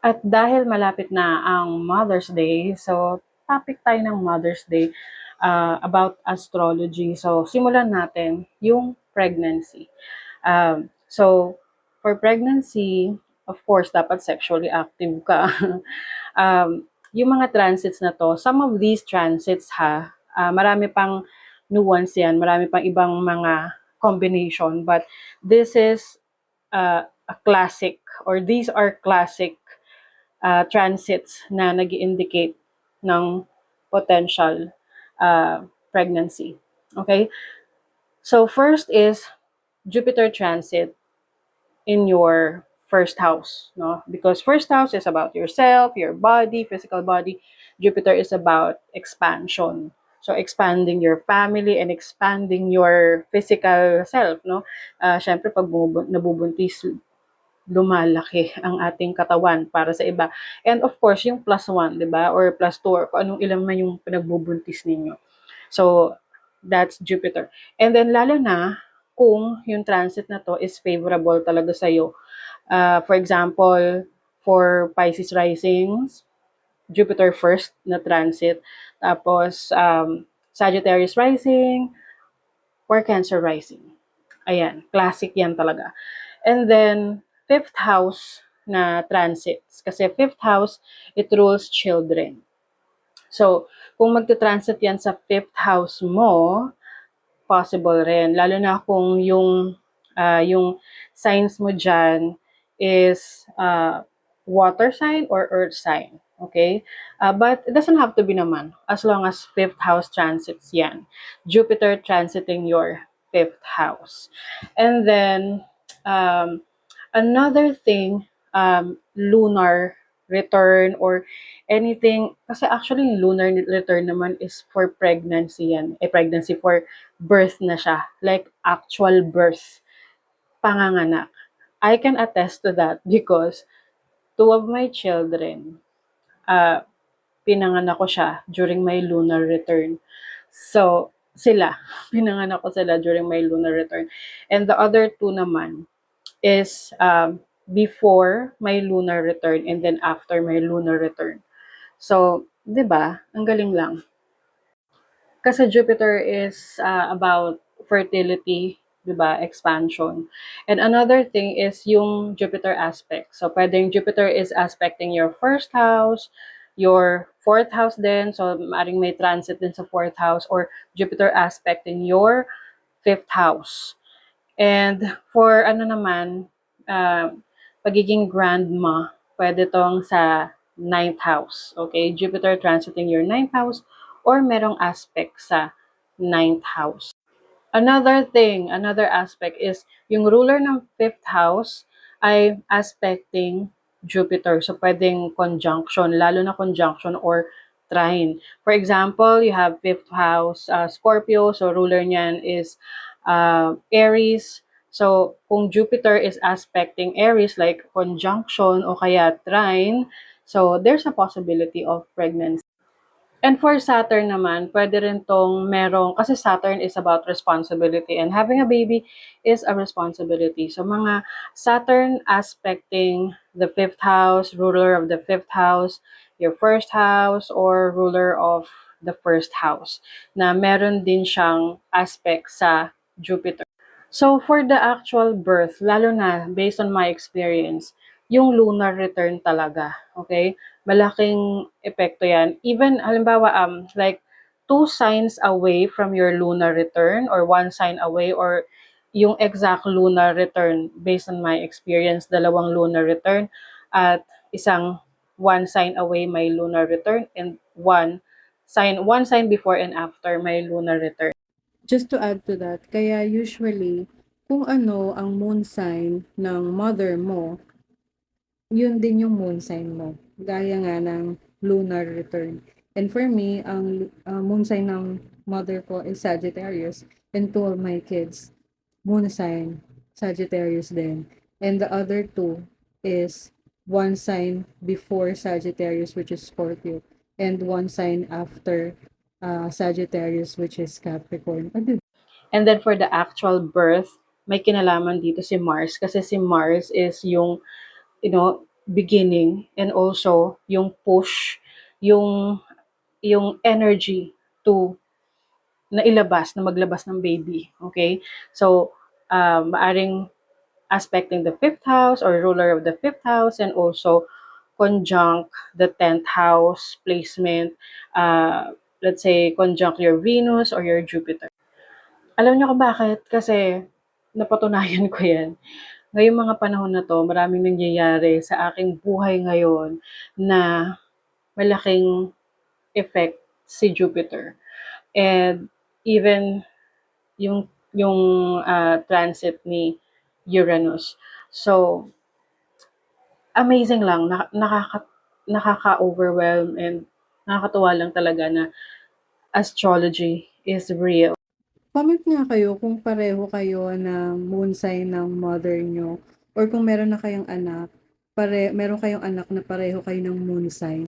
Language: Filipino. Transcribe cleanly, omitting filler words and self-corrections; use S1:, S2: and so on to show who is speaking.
S1: At dahil malapit na ang Mother's Day, so topic tayo ng Mother's Day about astrology. So simulan natin yung pregnancy. So for pregnancy, of course, dapat sexually active ka. Yung mga transits na to, some of these transits marami pang nuance yan, marami pang ibang mga combination, but this is a classic, or these are classic transits na nag indicate ng potential pregnancy. Okay? So first is Jupiter transit in your first house, no? Because first house is about yourself, your body, physical body. Jupiter is about expansion. So expanding your family and expanding your physical self, no? Syempre pag nabubuntis, lumalaki ang ating katawan para sa iba. And of course, yung plus one, di ba? Or plus two, or kung anong ilan man yung pinagbubuntis ninyo. So, that's Jupiter. And then, lalo na, kung yung transit na to is favorable talaga sa'yo. For example, for Pisces risings, Jupiter first na transit. Tapos, Sagittarius rising, or Cancer rising. Ayan, classic yan talaga. And then, fifth house na transits. Kasi fifth house, it rules children. So, kung magta-transit yan sa fifth house mo, possible rin. Lalo na kung yung signs mo dyan is water sign or earth sign. Okay? But it doesn't have to be naman, as long as fifth house transits yan. Jupiter transiting your fifth house. And then, another thing, lunar return or anything, kasi actually lunar return naman is for pregnancy yan. Pregnancy for birth na siya. Like actual birth. Panganganak. I can attest to that because two of my children, pinanganak ko siya during my lunar return. So, pinanganak ko sila during my lunar return. And the other two naman is before my lunar return and then after my lunar return. So, 'di ba? Ang galing lang. Kasi Jupiter is about fertility, 'di ba? Expansion. And another thing is yung Jupiter aspect. So, pwedeng Jupiter is aspecting your first house, your fourth house din. So, maaaring may transit din sa fourth house, or Jupiter aspecting your fifth house. And for ano naman, pagiging grandma, pwede tong sa ninth house. Okay? Jupiter transiting your ninth house or merong aspect sa ninth house. Another aspect is yung ruler ng fifth house ay aspecting Jupiter. So, pwedeng conjunction, lalo na conjunction or trine. For example, you have fifth house Scorpio, so ruler niyan is Aries. So, kung Jupiter is aspecting Aries, like conjunction o kaya trine, so there's a possibility of pregnancy. And for Saturn naman, pwede rin tong kasi Saturn is about responsibility and having a baby is a responsibility. So mga Saturn aspecting the fifth house, ruler of the fifth house, your first house, or ruler of the first house, na meron din siyang aspect sa Jupiter. So for the actual birth, lalo na based on my experience, yung lunar return talaga, okay? Malaking epekto yan. Even, halimbawa, like, 2 signs away from your lunar return or 1 sign away, or yung exact lunar return based on my experience, 2 lunar return at isang 1 sign away my lunar return, and 1 sign before and after my lunar return.
S2: Just to add to that, kaya usually, kung ano ang moon sign ng mother mo, yun din yung moon sign mo. Gaya nga ng lunar return. And for me, ang moon sign ng mother ko is Sagittarius. And two of my kids, moon sign, Sagittarius din. And the other two is 1 sign before Sagittarius, which is Scorpio. And 1 sign after Sagittarius, which is Capricorn.
S1: And then for the actual birth, may kinalaman dito si Mars, kasi si Mars is yung, beginning, and also yung push, yung energy to na maglabas ng baby. Okay? So, maaring aspecting the fifth house or ruler of the fifth house, and also conjunct the 10th house placement. Let's say, conjunct your Venus or your Jupiter. Alam niyo kung bakit? Kasi napatunayan ko yan. Ngayong mga panahon na to, maraming nangyayari sa aking buhay ngayon na malaking effect si Jupiter. And even yung transit ni Uranus. So, amazing lang, nakaka-overwhelm, and nakakatuwa lang talaga na astrology is real.
S2: Comment nga kayo kung pareho kayo ng moon sign ng mother nyo or kung meron na kayong anak, meron kayong anak na pareho kayo ng moon sign.